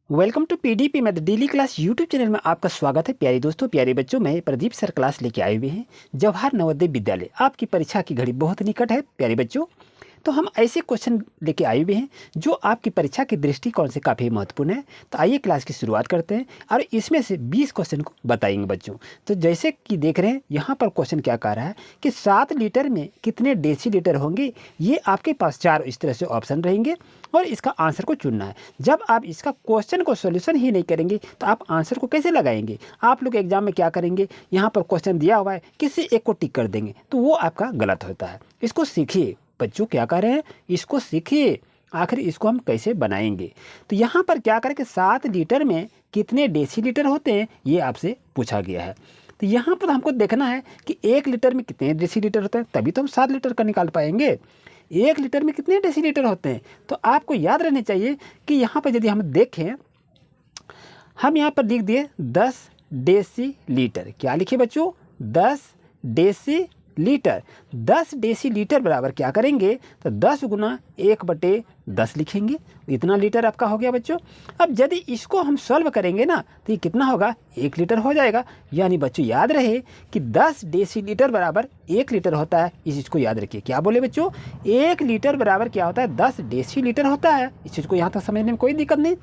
Welcome to PDP math daily class YouTube channel में आपका स्वागत है। प्यारे दोस्तों, प्यारे बच्चों, मैं प्रदीप सर क्लास लेके आए हुए हैं। जवाहर नवोदय विद्यालय, आपकी परीक्षा की घड़ी बहुत निकट है प्यारे बच्चों। तो हम ऐसे क्वेश्चन लेके आए हुए हैं जो आपकी परीक्षा के दृष्टिकोण से काफ़ी महत्वपूर्ण है। तो आइए क्लास की शुरुआत करते हैं और इसमें से 20 क्वेश्चन को बताएंगे बच्चों। तो जैसे कि देख रहे हैं यहाँ पर क्वेश्चन क्या कह रहा है कि 7 लीटर में कितने डेसीलीटर होंगे। ये आपके पास 4 इस तरह से ऑप्शन रहेंगे और इसका आंसर को चुनना है। जब आप इसका क्वेश्चन को सोल्यूशन ही नहीं करेंगे तो आप आंसर को कैसे लगाएंगे। आप लोग एग्जाम में क्या करेंगे, यहाँ पर क्वेश्चन दिया हुआ है, किसी एक को टिक कर देंगे, तो वो आपका गलत होता है। इसको सीखिए बच्चों, क्या कर रहे हैं, इसको सीखिए। आखिर इसको हम कैसे बनाएंगे। तो यहाँ पर क्या करें कि 7 लीटर में कितने डेसीलीटर होते हैं, ये आपसे पूछा गया है। तो यहाँ पर हमको देखना है कि 1 लीटर में कितने डेसीलीटर होते हैं, तभी तो हम 7 लीटर का निकाल पाएंगे। 1 लीटर में कितने डेसीलीटर होते हैं, तो आपको याद रहना चाहिए कि यहाँ पर यदि हम देखें, हम यहाँ पर लिख दिए 10 डेसीलीटर। क्या लिखे बच्चों, 10 डेसीलीटर। 10 डेसीलीटर बराबर क्या करेंगे, तो 10 गुना 1/10 लिखेंगे। इतना लीटर आपका हो गया बच्चों। अब यदि इसको हम सॉल्व करेंगे ना, तो ये कितना होगा, 1 लीटर हो जाएगा। यानी बच्चों याद रहे कि 10 डेसीलीटर बराबर 1 लीटर होता है। इस चीज़ को याद रखिए। क्या बोले बच्चों, 1 लीटर बराबर क्या होता है, 10 डेसीलीटर होता है। इस चीज़ को यहाँ तक समझने में कोई दिक्कत नहीं।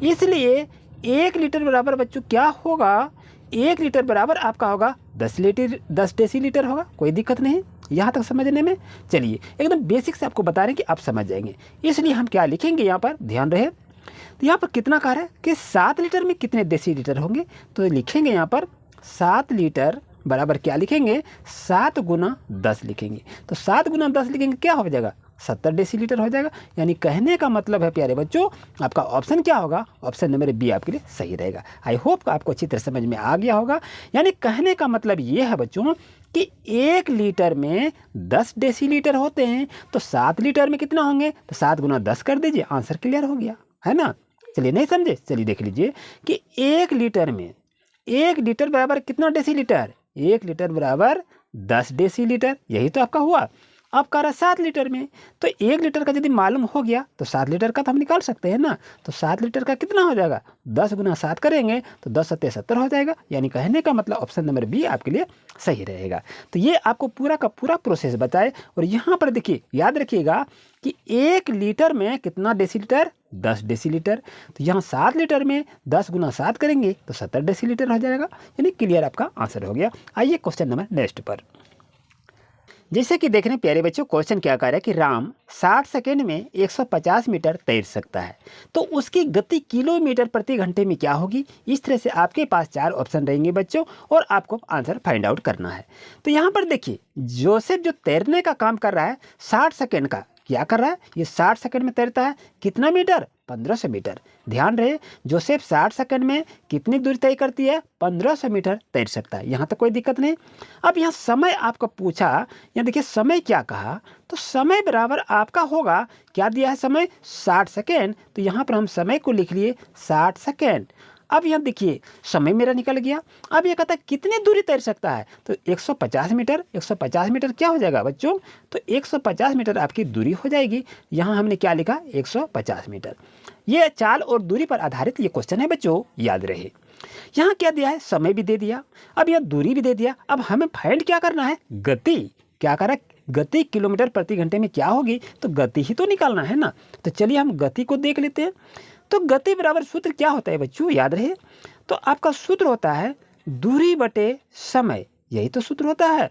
इसलिए 1 लीटर बराबर बच्चों क्या होगा, 1 लीटर बराबर आपका होगा 10 डेसीलीटर होगा। कोई दिक्कत नहीं यहाँ तक समझने में। चलिए एकदम बेसिक से आपको बता रहे हैं कि आप समझ जाएंगे। इसलिए हम क्या लिखेंगे, यहाँ पर ध्यान रहे, तो यहाँ पर कितना कह रहा है कि 7 लीटर में कितने डेसीलीटर होंगे। तो लिखेंगे यहाँ पर 7 लीटर बराबर क्या लिखेंगे, 7 गुना 10 लिखेंगे। तो 7 गुना 10 लिखेंगे, क्या हो जाएगा, 70 डेसीलीटर हो जाएगा। यानी कहने का मतलब है प्यारे बच्चों, आपका ऑप्शन क्या होगा, ऑप्शन नंबर बी आपके लिए सही रहेगा। आई होप आपको अच्छी तरह समझ में आ गया होगा। यानी कहने का मतलब ये है बच्चों कि 1 लीटर में 10 डेसीलीटर होते हैं, तो 7 लीटर में कितना होंगे, तो 7 गुना 10 कर दीजिए, आंसर क्लियर हो गया, है ना। चलिए नहीं समझे, चलिए देख लीजिए कि 1 लीटर में 1 लीटर बराबर कितना डेसीलीटर, 1 लीटर बराबर 10 डेसीलीटर। यही तो आपका हुआ। अब कह रहा है 7 लीटर में, तो 1 लीटर का यदि मालूम हो गया तो 7 लीटर का तो हम निकाल सकते हैं ना। तो 7 लीटर का कितना हो जाएगा, 10 गुना 7 करेंगे तो 10 सत्ते 70 हो जाएगा। यानी कहने का मतलब ऑप्शन नंबर बी आपके लिए सही रहेगा। तो ये आपको पूरा का पूरा प्रोसेस बताए। और यहाँ पर देखिए, याद रखिएगा कि 1 लीटर में कितना डेसीलीटर, 10 डेसीलीटर। तो यहाँ 7 लीटर में 10 गुना 7 करेंगे तो 70 डेसीलीटर हो जाएगा। यानी क्लियर आपका आंसर हो गया। आइए क्वेश्चन नंबर नेक्स्ट पर। जैसे कि देख रहे हैं प्यारे बच्चों, क्वेश्चन क्या कह रहा है कि राम 60 सेकेंड में 150 मीटर तैर सकता है, तो उसकी गति किलोमीटर प्रति घंटे में क्या होगी। इस तरह से आपके पास 4 ऑप्शन रहेंगे बच्चों और आपको आंसर फाइंड आउट करना है। तो यहाँ पर देखिए, जोसेफ जो तैरने का काम कर रहा है 60 सेकेंड का, क्या कर रहा है, ये 60 सेकंड में तैरता है कितना मीटर, 1500 मीटर। ध्यान रहे, जोसेफ 60 सेकंड में कितनी दूरी तय करती है, 1500 मीटर तैर सकता है। यहाँ तक कोई दिक्कत नहीं। अब यहाँ समय आपका पूछा, यहाँ देखिए समय क्या कहा, तो समय बराबर आपका होगा, क्या दिया है समय, 60 सेकेंड। तो यहाँ पर हम समय को लिख लिए 60 सेकेंड। अब यहाँ देखिए समय मेरा निकल गया। अब ये कहता है कितनी दूरी तैर सकता है, तो 150 मीटर। 150 मीटर क्या हो जाएगा बच्चों, तो 150 मीटर आपकी दूरी हो जाएगी। यहाँ हमने क्या लिखा, 150 मीटर। ये चाल और दूरी पर आधारित ये क्वेश्चन है बच्चों, याद रहे। यहाँ क्या दिया है, समय भी दे दिया, अब यहाँ दूरी भी दे दिया। अब हमें फाइंड क्या करना है, गति। क्या करा, गति किलोमीटर प्रति घंटे में क्या होगी, तो गति ही तो निकालना है ना। तो चलिए हम गति को देख लेते हैं। तो गति बराबर सूत्र क्या होता है बच्चों, याद रहे, तो आपका सूत्र होता है दूरी बटे समय। यही तो सूत्र होता है।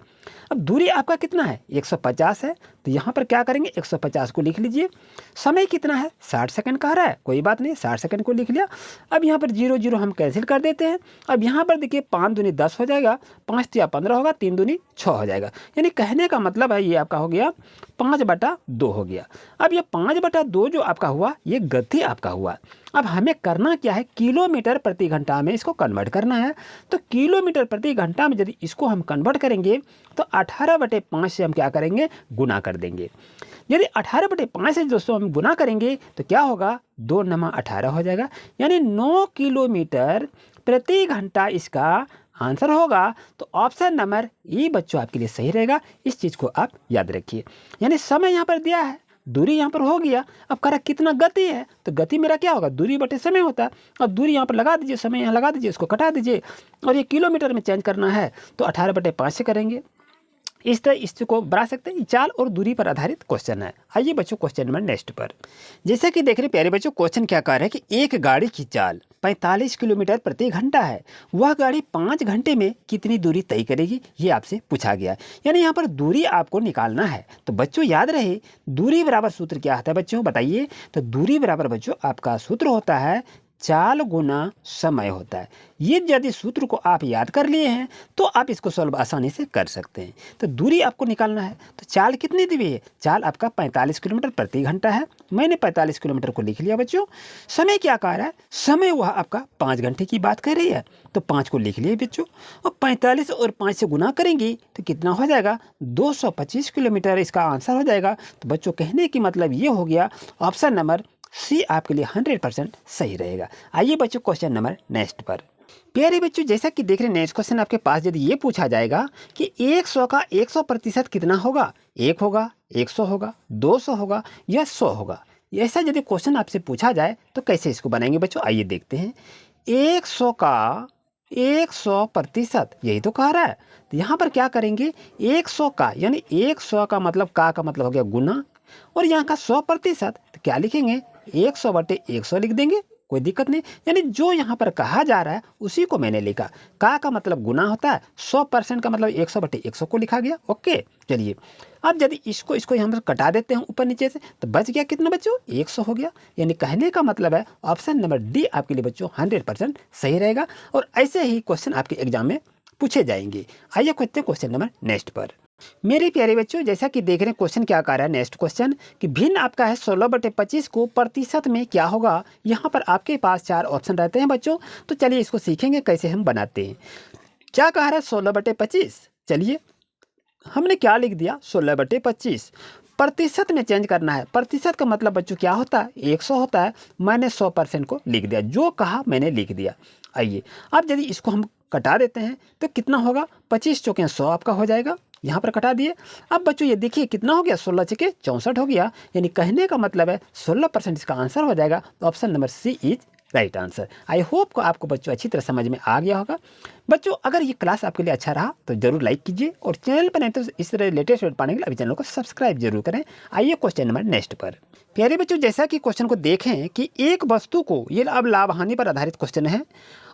अब दूरी आपका कितना है, 150 है, तो यहाँ पर क्या करेंगे, 150 को लिख लीजिए। समय कितना है, 60 सेकंड कह रहा है, कोई बात नहीं, 60 सेकंड को लिख लिया। अब यहाँ पर 0 0 हम कैंसिल कर देते हैं। अब यहाँ पर देखिए 5 दूनी 10 हो जाएगा, 5 तिया 15 होगा, 3 दूनी 6 हो जाएगा। यानी कहने का मतलब है ये आपका हो गया 5/2 हो गया। अब ये 5/2 जो आपका हुआ, ये गति आपका हुआ। अब हमें करना क्या है, किलोमीटर प्रति घंटा में इसको कन्वर्ट करना है। तो किलोमीटर प्रति घंटा में यदि इसको हम कन्वर्ट करेंगे तो 18/5 से हम क्या करेंगे, गुना कर देंगे। यदि 18/5 से दोस्तों हम गुना करेंगे तो क्या होगा, 2 9 18 हो जाएगा। यानी 9 किलोमीटर प्रति घंटा इसका आंसर होगा। तो ऑप्शन नंबर ई बच्चों आपके लिए सही रहेगा। इस चीज़ को आप याद रखिए। यानी समय यहाँ पर दिया है दूरी यहाँ पर हो गया। अब कह रहा कितना गति है, तो गति मेरा क्या होगा, दूरी बटे समय होता है। अब दूरी यहाँ पर लगा दीजिए, समय यहाँ लगा दीजिए, इसको कटा दीजिए, और ये किलोमीटर में चेंज करना है तो 18/5 से करेंगे। इस तरह इसको बढ़ा सकते हैं। चाल और दूरी पर आधारित क्वेश्चन है। आइए बच्चों क्वेश्चन नंबर नेक्स्ट पर। जैसे कि देख रहे प्यारे बच्चों, क्वेश्चन क्या कह रहा है कि एक गाड़ी की चाल 45 किलोमीटर प्रति घंटा है, वह गाड़ी 5 घंटे में कितनी दूरी तय करेगी, ये आपसे पूछा गया है। यानी यहाँ पर दूरी आपको निकालना है। तो बच्चों याद रहे, दूरी बराबर सूत्र क्या होता है बच्चों, बताइए। तो दूरी बराबर बच्चों आपका सूत्र होता है चाल गुना समय होता है। ये यदि सूत्र को आप याद कर लिए हैं तो आप इसको सॉल्व आसानी से कर सकते हैं। तो दूरी आपको निकालना है, तो चाल कितनी दी हुई है, चाल आपका 45 किलोमीटर प्रति घंटा है। मैंने 45 किलोमीटर को लिख लिया बच्चों। समय क्या कह रहा है, समय वह आपका 5 घंटे की बात कर रही है, तो 5 को लिख लिए बच्चों। और 45 और 5 से गुना करेंगे तो कितना हो जाएगा, 225 किलोमीटर इसका आंसर हो जाएगा। तो बच्चों कहने की मतलब ये हो गया, ऑप्शन नंबर सी आपके लिए 100% सही रहेगा। आइए बच्चों क्वेश्चन नंबर नेक्स्ट पर। प्यारे बच्चों जैसा कि देख रहे हैं, नेक्स्ट क्वेश्चन आपके पास यदि ये पूछा जाएगा कि 100 का 100% कितना होगा, 1 होगा, 100 होगा, 200 होगा या 100 होगा। ऐसा यदि क्वेश्चन आपसे पूछा जाए तो कैसे इसको बनाएंगे बच्चों, आइए देखते हैं। 100 का 100%, यही तो कह रहा है। तो यहाँ पर क्या करेंगे, 100 का यानी 100 का मतलब का मतलब हो गया गुना, और यहाँ का 100% तो क्या लिखेंगे, 100/100 लिख देंगे, कोई दिक्कत नहीं। यानी जो यहाँ पर कहा जा रहा है उसी को मैंने लिखा। का मतलब गुना होता है, 100% का मतलब 100/100 को लिखा गया। ओके चलिए, अब यदि इसको यहाँ पर कटा देते हैं ऊपर नीचे से, तो बच गया कितना बच्चों, 100 हो गया। यानी कहने का मतलब है ऑप्शन नंबर डी आपके लिए बच्चों 100% सही रहेगा। और ऐसे ही क्वेश्चन आपके एग्जाम में पूछे जाएंगे। आइए कहते हैं क्वेश्चन नंबर नेक्स्ट पर। मेरे प्यारे बच्चों जैसा कि देख रहे हैं, क्वेश्चन क्या कह रहा है नेक्स्ट क्वेश्चन कि भिन्न आपका है 16/25 को प्रतिशत में क्या होगा। यहाँ पर आपके पास 4 ऑप्शन रहते हैं बच्चों। तो चलिए इसको सीखेंगे कैसे हम बनाते हैं। क्या कह रहा है 16/25, चलिए हमने क्या लिख दिया 16/25। प्रतिशत में चेंज करना है। प्रतिशत का मतलब बच्चों क्या होता है, 100 होता है। मैंने 100% को लिख दिया, जो कहा मैंने लिख दिया। आइए अब यदि इसको हम कटा देते हैं तो कितना होगा, 25 चौके 100 आपका हो जाएगा। यहाँ पर कटा दिए। अब बच्चों ये देखिए कितना हो गया, 16 चौके 64 हो गया। यानी कहने का मतलब है 16% इसका आंसर हो जाएगा। तो option number C is right answer. I hope को आपको बच्चों अच्छी तरह समझ में आ गया होगा। बच्चों अगर ये क्लास आपके लिए अच्छा रहा तो जरूर लाइक कीजिए, और चैनल पर नहीं तो इस तरह लेटेस्ट वीडियो पाने के लिए अभी चैनल को सब्सक्राइब जरूर करें। आइए क्वेश्चन नंबर नेक्स्ट पर। प्यारे बच्चों जैसा कि क्वेश्चन को देखें कि एक वस्तु को, ये अब लाभ हानि पर आधारित क्वेश्चन है,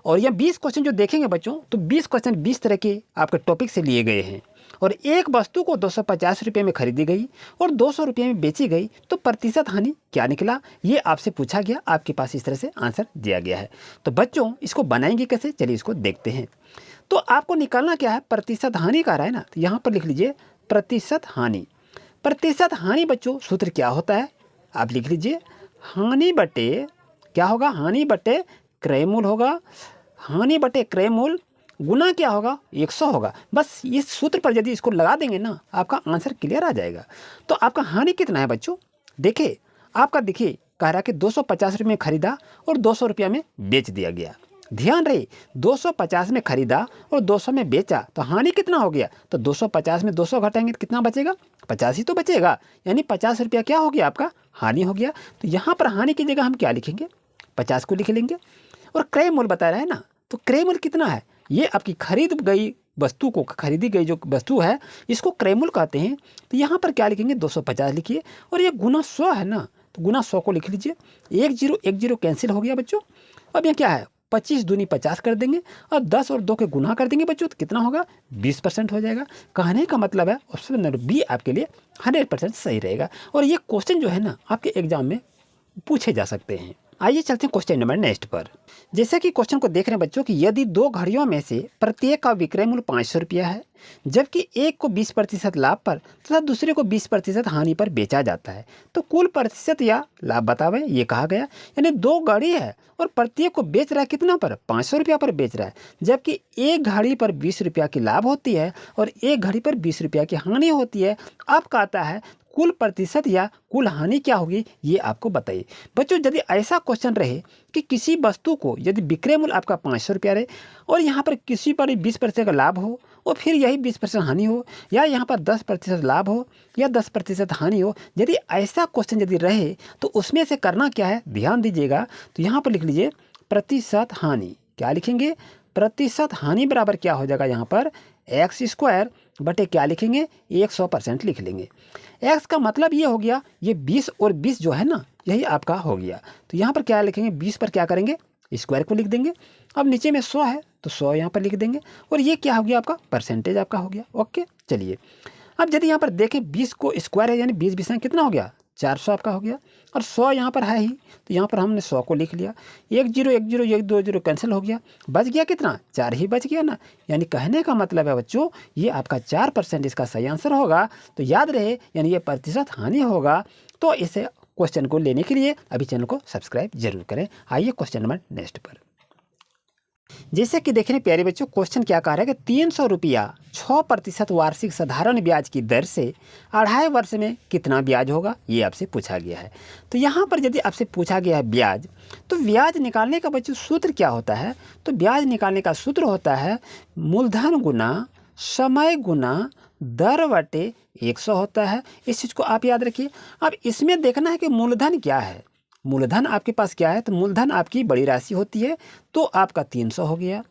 और यह 20 क्वेश्चन जो देखेंगे बच्चों, तो 20 क्वेश्चन 20 तरह के आपके टॉपिक से लिए गए हैं। और एक वस्तु को 250 रुपये में खरीदी गई और 200 रुपये में बेची गई, तो प्रतिशत हानि क्या निकला, ये आपसे पूछा गया। आपके पास इस तरह से आंसर दिया गया है। तो बच्चों इसको बनाएंगे कैसे, चलिए इसको देखते हैं। तो आपको निकालना क्या है, प्रतिशत हानि का रहा है ना, तो यहाँ पर लिख लीजिए प्रतिशत हानि। प्रतिशत हानि बच्चों सूत्र क्या होता है, आप लिख लीजिए, हानि बटे क्या होगा, हानि बटे क्रय मूल्य होगा। हानि बटे क्रय मूल्य गुना क्या होगा, 100 होगा। बस इस सूत्र पर यदि इसको लगा देंगे ना, आपका आंसर क्लियर आ जाएगा। तो आपका हानि कितना है बच्चों, देखिए आपका देखिए कह रहा है कि 250 रुपये में खरीदा और 200 रुपया में बेच दिया गया। ध्यान रहे 250 में खरीदा और 200 में बेचा, तो हानि कितना हो गया, तो 250 में 200 घटाएंगे तो कितना बचेगा, 50 ही तो बचेगा। यानी 50 रुपया क्या हो गया, आपका हानि हो गया। तो यहाँ पर हानि की जगह हम क्या लिखेंगे, 50 को लिख लेंगे। और क्रय मूल्य बता रहा है ना, तो क्रय मूल्य कितना है, ये आपकी खरीद गई वस्तु को, खरीदी गई जो वस्तु है इसको क्रय मूल्य कहते हैं। तो यहाँ पर क्या लिखेंगे, 250 लिखिए, और ये गुना 100 है ना, तो गुना 100 को लिख लीजिए। 1 0 कैंसिल हो गया बच्चों। अब ये क्या है, 25 दूनी 50 कर देंगे और 10 और 2 के गुना कर देंगे बच्चों, तो कितना होगा, 20% हो जाएगा। कहने का मतलब है ऑप्शन नंबर बी आपके लिए 100% सही रहेगा। और ये क्वेश्चन जो है ना आपके एग्जाम में पूछे जा सकते हैं। आइए चलते हैं क्वेश्चन नंबर नेक्स्ट पर। जैसे कि क्वेश्चन को देख रहे हैं बच्चों कि यदि 2 घड़ियों में से प्रत्येक का विक्रय मूल्य 500 रुपया है, जबकि एक को 20% लाभ पर तथा दूसरे को 20% हानि पर बेचा जाता है, तो कुल प्रतिशत या लाभ बतावें, ये कहा गया। यानी 2 घड़ी है और प्रत्येक को बेच रहा है कितना पर, 500 रुपया पर बेच रहा है, जबकि एक घड़ी पर 20 रुपया की लाभ होती है और एक घड़ी पर 20 रुपया की हानि होती है। अब कहता है कुल प्रतिशत या कुल हानि क्या होगी ये आपको बताइए। बच्चों यदि ऐसा क्वेश्चन रहे कि किसी वस्तु को यदि विक्रय मूल्य आपका 500 रुपया रहे और यहाँ पर किसी पर 20% का लाभ हो और फिर यही 20% हानि हो, या यहाँ पर 10% लाभ हो या 10% हानि हो, यदि ऐसा क्वेश्चन यदि रहे तो उसमें से करना क्या है, ध्यान दीजिएगा। तो यहाँ पर लिख लीजिए प्रतिशत हानि। क्या लिखेंगे, प्रतिशत हानि बराबर क्या हो जाएगा, यहाँ पर एक्स स्क्वायर बटे क्या लिखेंगे, 100% लिख लेंगे। एक्स का मतलब ये हो गया, ये 20 और 20 जो है ना यही आपका हो गया। तो यहाँ पर क्या लिखेंगे, 20 पर क्या करेंगे, स्क्वायर को लिख देंगे। अब नीचे में 100 है तो 100 यहाँ पर लिख देंगे, और ये क्या हो गया आपका परसेंटेज आपका हो गया। ओके चलिए, अब यदि यहाँ पर देखें 20 को स्क्वायर है यानी 20 में कितना हो गया, 400 आपका हो गया, और 100 यहाँ पर है ही तो यहाँ पर हमने 100 को लिख लिया। 1 0 1 0 1 2 0 कैंसिल हो गया, बच गया कितना, 4 ही बच गया ना। यानी कहने का मतलब है बच्चों ये आपका 4% इसका सही आंसर होगा। तो याद रहे यानी ये प्रतिशत हानि होगा। तो इसे क्वेश्चन को लेने के लिए अभी चैनल को सब्सक्राइब जरूर करें। आइए क्वेश्चन नंबर नेक्स्ट पर। जैसे कि देखने प्यारे बच्चों क्वेश्चन क्या कह रहा है कि 300 रुपया 6% वार्षिक साधारण ब्याज की दर से 2.5 वर्ष में कितना ब्याज होगा, ये आपसे पूछा गया है। तो यहाँ पर यदि आपसे पूछा गया है ब्याज, तो ब्याज निकालने का बच्चों सूत्र क्या होता है, तो ब्याज निकालने का सूत्र होता है मूलधन गुना समय गुना दर बटे 100 होता है। इस चीज़ को आप याद रखिए। अब इसमें देखना है कि मूलधन क्या है, मूलधन आपके पास क्या है, तो मूलधन आपकी बड़ी राशि होती है तो आपका 300 हो गया।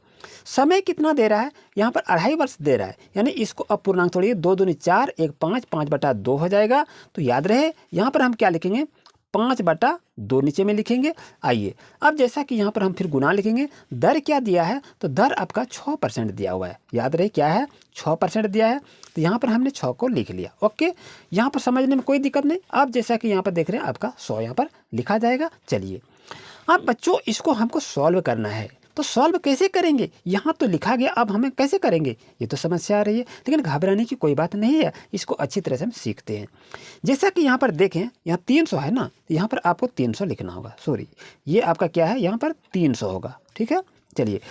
समय कितना दे रहा है, यहाँ पर 2.5 वर्ष दे रहा है, यानी इसको अब पूर्णांक तोड़िए, 2 दूनी 4 1 5 5/2 हो जाएगा। तो याद रहे यहाँ पर हम क्या लिखेंगे, 5/2 नीचे में लिखेंगे। आइए अब जैसा कि यहाँ पर हम फिर गुना लिखेंगे, दर क्या दिया है, तो दर आपका 6% दिया हुआ है। याद रहे क्या है, 6% दिया है, तो यहाँ पर हमने 6 को लिख लिया। ओके, यहाँ पर समझने में कोई दिक्कत नहीं। अब जैसा कि यहाँ पर देख रहे हैं आपका 100 यहाँ पर लिखा जाएगा। चलिए अब बच्चों इसको हमको सॉल्व करना है, तो सॉल्व कैसे करेंगे, यहाँ तो लिखा गया, अब हमें कैसे करेंगे ये तो समस्या आ रही है, लेकिन घबराने की कोई बात नहीं है, इसको अच्छी तरह से हम सीखते हैं। जैसा कि यहाँ पर देखें, यहाँ 300 है ना, यहाँ पर आपको 300 लिखना होगा। सॉरी ये आपका क्या है, यहाँ पर 300 होगा। ठीक है चलिए,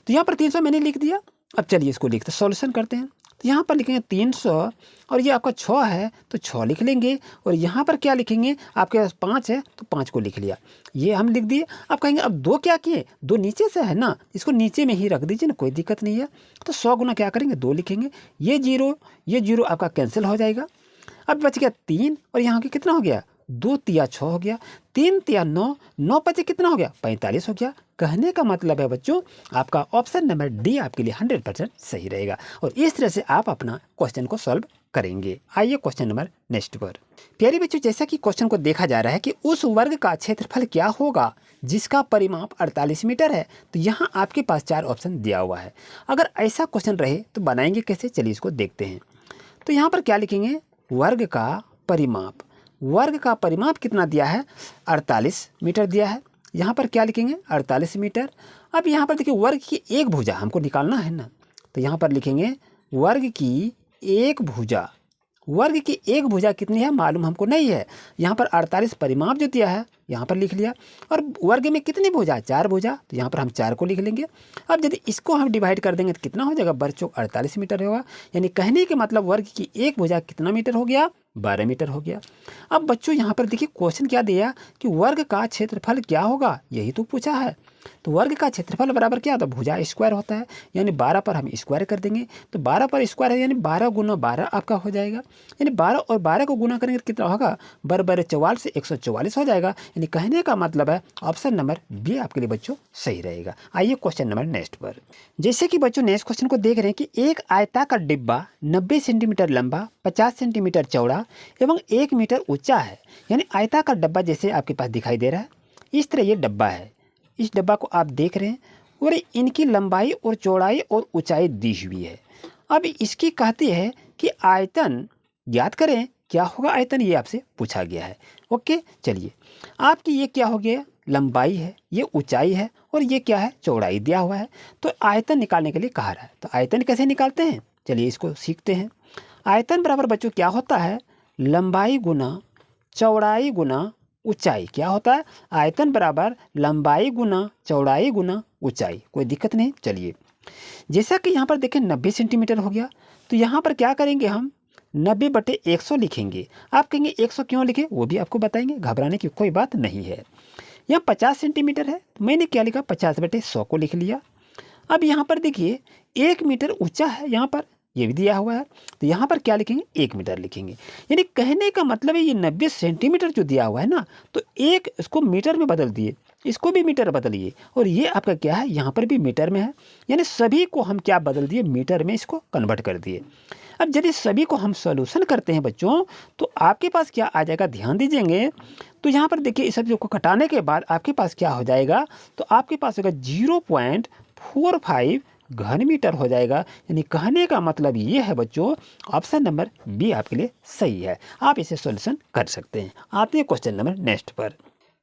तो यहाँ पर 300 मैंने लिख दिया। अब चलिए इसको लिखते सॉल्यूशन करते हैं। तो यहाँ पर लिखेंगे 300 और ये आपका 6 है तो 6 लिख लेंगे, और यहाँ पर क्या लिखेंगे, आपके पास 5 है तो 5 को लिख लिया, ये हम लिख दिए। अब कहेंगे अब 2 क्या किए, 2 नीचे से है ना, इसको नीचे में ही रख दीजिए ना, कोई दिक्कत नहीं है। तो 100 गुना क्या करेंगे, 2 लिखेंगे, ये जीरो आपका कैंसिल हो जाएगा। अब बच गया 3 और यहाँ के कितना हो गया, 2 तिया 6 हो गया, 3 तिया 9, 9 बचे कितना हो गया, 45 हो गया। कहने का मतलब है बच्चों आपका ऑप्शन नंबर डी आपके लिए 100% सही रहेगा, और इस तरह से आप अपना क्वेश्चन को सॉल्व करेंगे। आइए क्वेश्चन नंबर नेक्स्ट पर। प्यारे बच्चों जैसा कि क्वेश्चन को देखा जा रहा है कि उस वर्ग का क्षेत्रफल क्या होगा जिसका परिमाप 48 मीटर है, तो यहाँ आपके पास 4 ऑप्शन दिया हुआ है। अगर ऐसा क्वेश्चन रहे तो बनाएंगे कैसे, चलिए इसको देखते हैं। तो यहाँ पर क्या लिखेंगे, वर्ग का परिमाप, वर्ग का परिमाप कितना दिया है, 48 मीटर दिया है। यहाँ पर क्या लिखेंगे, 48 मीटर। अब यहाँ पर देखिए वर्ग की एक भुजा हमको निकालना है ना, तो यहाँ पर लिखेंगे वर्ग की एक भुजा, वर्ग की एक भुजा कितनी है मालूम हमको नहीं है। यहाँ पर 48 परिमाप जो दिया है यहाँ पर लिख लिया, और वर्ग में कितनी भुजा, 4 भुजा, तो यहाँ पर हम 4 को लिख लेंगे। अब यदि इसको हम डिवाइड कर देंगे तो कितना हो जाएगा, बच्चों 48 मीटर होगा। यानी कहने के मतलब वर्ग की एक भुजा कितना मीटर हो गया, 12 मीटर हो गया। अब बच्चों यहाँ पर देखिए क्वेश्चन क्या दिया कि वर्ग का क्षेत्रफल क्या होगा, यही तो पूछा है। तो वर्ग का क्षेत्रफल बराबर क्या होता है, भुजा स्क्वायर होता है, यानी 12 पर हम स्क्वायर कर देंगे, तो 12 पर स्क्वायर है यानी 12 गुना 12 आपका हो जाएगा। यानी 12 और 12 को गुना करेंगे तो कितना होगा, 12 44 से 144 हो जाएगा। यानी कहने का मतलब है ऑप्शन नंबर बी आपके लिए बच्चों सही रहेगा। आइए क्वेश्चन नंबर नेक्स्ट पर। जैसे कि बच्चों नेक्स्ट क्वेश्चन को देख रहे हैं कि एक आयताकार डिब्बा 90 सेंटीमीटर लंबा, 50 सेंटीमीटर चौड़ा एवं 1 मीटर ऊंचा है। यानी आयताकार डब्बा जैसे आपके पास दिखाई दे रहा है, इस तरह ये डब्बा है, इस डब्बा को आप देख रहे हैं, और इनकी लंबाई और चौड़ाई और ऊंचाई दी हुई है। अब इसकी कहती है कि आयतन ज्ञात करें, क्या होगा आयतन, ये आपसे पूछा गया है। ओके चलिए, आपकी ये क्या हो गया, लंबाई है, ये ऊंचाई है, और ये क्या है, चौड़ाई दिया हुआ है। तो आयतन निकालने के लिए कहा रहा है, तो आयतन कैसे निकालते हैं, चलिए इसको सीखते हैं। आयतन बराबर बच्चों क्या होता है, लंबाई गुना चौड़ाई गुना ऊंचाई। क्या होता है, आयतन बराबर लंबाई गुना चौड़ाई गुना ऊंचाई। कोई दिक्कत नहीं। चलिए जैसा कि यहाँ पर देखें 90 सेंटीमीटर हो गया, तो यहाँ पर क्या करेंगे हम, 90/100 लिखेंगे। आप कहेंगे 100 क्यों लिखे, वो भी आपको बताएंगे, घबराने की कोई बात नहीं है। यहाँ 50 सेंटीमीटर है, तो मैंने क्या लिखा, 50/100 को लिख लिया। अब यहाँ पर देखिए 1 मीटर ऊंचा है, यहाँ पर ये भी दिया हुआ है, तो यहाँ पर क्या लिखेंगे, 1 मीटर लिखेंगे। यानी कहने का मतलब है ये 90 सेंटीमीटर जो दिया हुआ है ना, तो एक इसको मीटर में बदल दिए, इसको भी मीटर बदलिए, और ये आपका क्या है, यहाँ पर भी मीटर में है। यानी सभी को हम क्या बदल दिए, मीटर में इसको कन्वर्ट कर दिए। अब यदि सभी को हम सॉल्यूशन करते हैं बच्चों, तो आपके पास क्या आ जाएगा, ध्यान दीजिएंगे। तो यहाँ पर देखिए इस सभी को घटाने के बाद आपके पास क्या हो जाएगा, तो आपके पास होगा 0.45 घन मीटर हो जाएगा। यानी कहने का मतलब ये है बच्चों, ऑप्शन नंबर बी आपके लिए सही है। आप इसे सॉल्यूशन कर सकते हैं। आते हैं क्वेश्चन नंबर नेक्स्ट पर।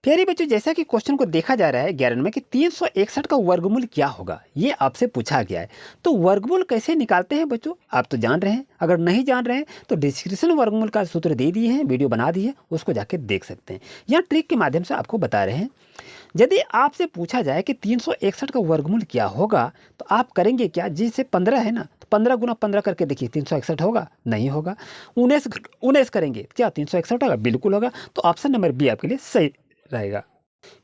प्यारे बच्चों, जैसा कि क्वेश्चन को देखा जा रहा है 11 में कि 361 का वर्गमूल क्या होगा, ये आपसे पूछा गया है। तो वर्गमूल कैसे निकालते हैं बच्चों, आप तो जान रहे हैं। अगर नहीं जान रहे हैं तो डिस्क्रिप्शन वर्गमूल का सूत्र दे दिए हैं, वीडियो बना दी है, उसको जाके देख सकते हैं। यहाँ ट्रिक के माध्यम से आपको बता रहे हैं। यदि आपसे पूछा जाए कि 361 का वर्गमूल क्या होगा, तो आप करेंगे क्या, जैसे 15 है ना, तो 15 गुना 15 करके देखिए 361 होगा, नहीं होगा। 19 करेंगे, क्या 361 होगा, बिल्कुल होगा। तो ऑप्शन नंबर बी आपके लिए सही रहेगा।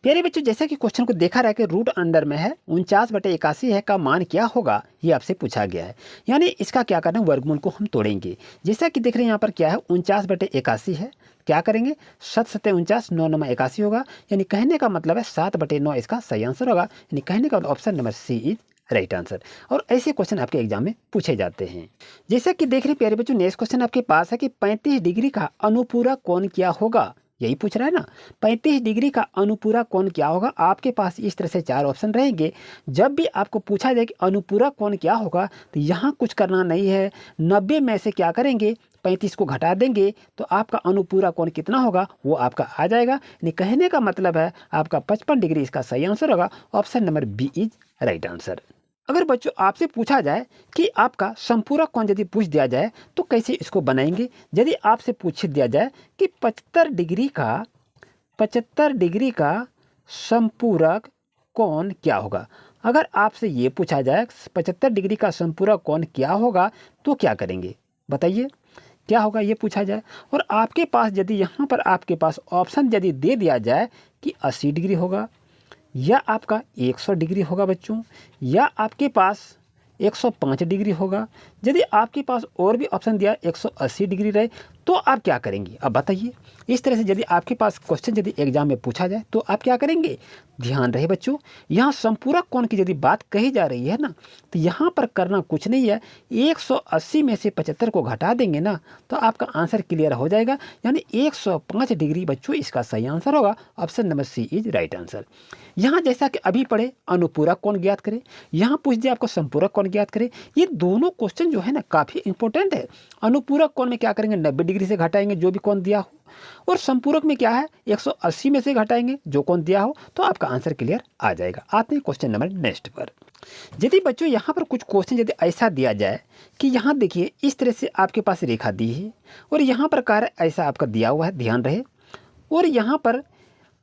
प्यारे बच्चों, जैसा कि क्वेश्चन को देखा रहा है कि रूट अंडर में है 49/81 है का मान क्या होगा, ये आपसे पूछा गया है। यानी इसका क्या करना है, वर्गमूल को हम तोड़ेंगे। जैसा कि देख रहे हैं यहाँ पर क्या है, 49/81 है, क्या करेंगे, 7×7 = 49, 9 × 81 होगा। यानी कहने का मतलब है 7/9 इसका सही आंसर होगा। यानी कहने का option number C is right answer. और ऐसे क्वेश्चन आपके एग्जाम में पूछे जाते हैं। जैसा कि देख रहे हैं प्यारे बच्चों, नेक्स्ट क्वेश्चन आपके पास है कि 35 डिग्री का अनुपूरक कोण क्या होगा, यही पूछ रहा है ना। 35 डिग्री का अनुपूरक कोण क्या होगा। आपके पास इस तरह से 4 ऑप्शन रहेंगे। जब भी आपको पूछा जाए कि अनुपूरक कोण क्या होगा, तो यहाँ कुछ करना नहीं है, 90 में से क्या करेंगे, 35 को घटा देंगे, तो आपका अनुपूरक कोण कितना होगा, वो आपका आ जाएगा। यानी कहने का मतलब है आपका 55 डिग्री इसका सही आंसर होगा। Option number B is right answer. अगर बच्चों आपसे पूछा जाए कि आपका संपूरक कोण यदि पूछ दिया जाए तो कैसे इसको बनाएंगे। यदि आपसे पूछ दिया जाए कि 75 डिग्री का संपूरक कोण क्या होगा, अगर आपसे ये पूछा जाए 75 डिग्री का संपूरक कोण क्या होगा, तो क्या करेंगे, बताइए क्या होगा, ये पूछा जाए। और आपके पास यदि यहाँ पर आपके पास ऑप्शन यदि दे दिया जाए कि 80 डिग्री होगा, या आपका 100 डिग्री होगा बच्चों, या आपके पास 105 डिग्री होगा। यदि आपके पास और भी ऑप्शन दिया 180 डिग्री रहे, तो आप क्या करेंगे, अब बताइए। इस तरह से यदि आपके पास क्वेश्चन यदि एग्जाम में पूछा जाए तो आप क्या करेंगे। ध्यान रहे बच्चों, यहाँ संपूरक कोण की यदि बात कही जा रही है ना, तो यहाँ पर करना कुछ नहीं है, 180 में से 75 को घटा देंगे ना, तो आपका आंसर क्लियर हो जाएगा। यानी 105 डिग्री बच्चों इसका सही आंसर होगा। Option number C is right answer. यहाँ जैसा कि अभी पढ़े अनुपूरक कोण ज्ञात करें, यहाँ पूछ दिया आपको संपूरक कोण ज्ञात करें। ये दोनों क्वेश्चन जो है ना काफ़ी इंपॉर्टेंट है। अनुपूरक कोण में क्या करेंगे, 90 डिग्री से घटाएंगे जो भी कोण दिया हो, और संपूरक में क्या है 180 में से घटाएंगे जो कोण दिया हो, तो आपका आंसर क्लियर आ जाएगा। आते हैं क्वेश्चन नंबर नेक्स्ट पर। यदि बच्चों यहाँ पर कुछ क्वेश्चन यदि ऐसा दिया जाए कि यहाँ देखिए इस तरह से आपके पास रेखा दी है, और यहाँ पर कार्य ऐसा आपका दिया हुआ है, ध्यान रहे, और यहाँ पर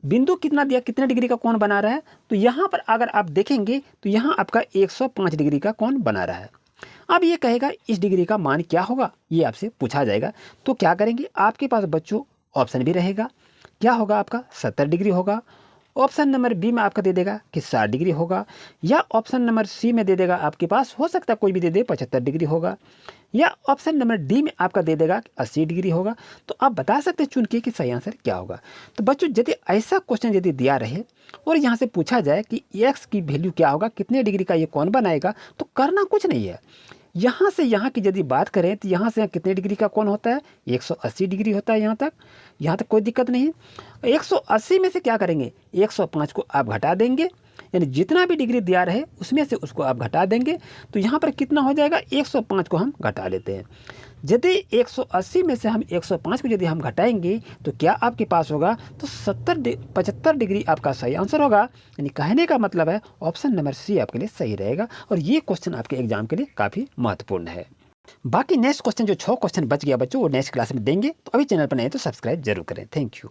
बिंदु कितना दिया, कितने डिग्री का कोण बना रहा है, तो यहाँ पर अगर आप देखेंगे तो यहाँ आपका 105 डिग्री का कोण बना रहा है। अब ये कहेगा इस डिग्री का मान क्या होगा, ये आपसे पूछा जाएगा। तो क्या करेंगे, आपके पास बच्चों ऑप्शन भी रहेगा, क्या होगा आपका 70 डिग्री होगा। ऑप्शन नंबर बी में आपका दे देगा कि 60 डिग्री होगा, या ऑप्शन नंबर सी में दे देगा, आपके पास हो सकता है कोई भी दे दे 75 डिग्री होगा, या ऑप्शन नंबर डी में आपका दे देगा कि 80 डिग्री होगा। तो आप बता सकते हैं चुन के कि सही आंसर क्या होगा। तो बच्चों यदि ऐसा क्वेश्चन यदि दिया रहे और यहाँ से पूछा जाए कि एक्स की वैल्यू क्या होगा, कितने डिग्री का ये कौन बनाएगा, तो करना कुछ नहीं है। यहाँ से यहाँ की यदि बात करें तो यहाँ से यहाँ कितने डिग्री का कोण होता है, 180 डिग्री होता है। यहाँ तक कोई दिक्कत नहीं है। 180 में से क्या करेंगे, 105 को आप घटा देंगे, यानी जितना भी डिग्री दिया रहे उसमें से उसको आप घटा देंगे। तो यहाँ पर कितना हो जाएगा, 105 को हम घटा लेते हैं। यदि 180 में से हम 105 को यदि हम घटाएंगे तो क्या आपके पास होगा, तो 75 डिग्री आपका सही आंसर होगा। यानी कहने का मतलब है ऑप्शन नंबर सी आपके लिए सही रहेगा। और ये क्वेश्चन आपके एग्जाम के लिए काफ़ी महत्वपूर्ण है। बाकी नेक्स्ट क्वेश्चन जो 6 क्वेश्चन बच गया बच्चों, वो नेक्स्ट क्लास में देंगे। तो अभी चैनल पर नहीं तो सब्सक्राइब जरूर करें। Thank you.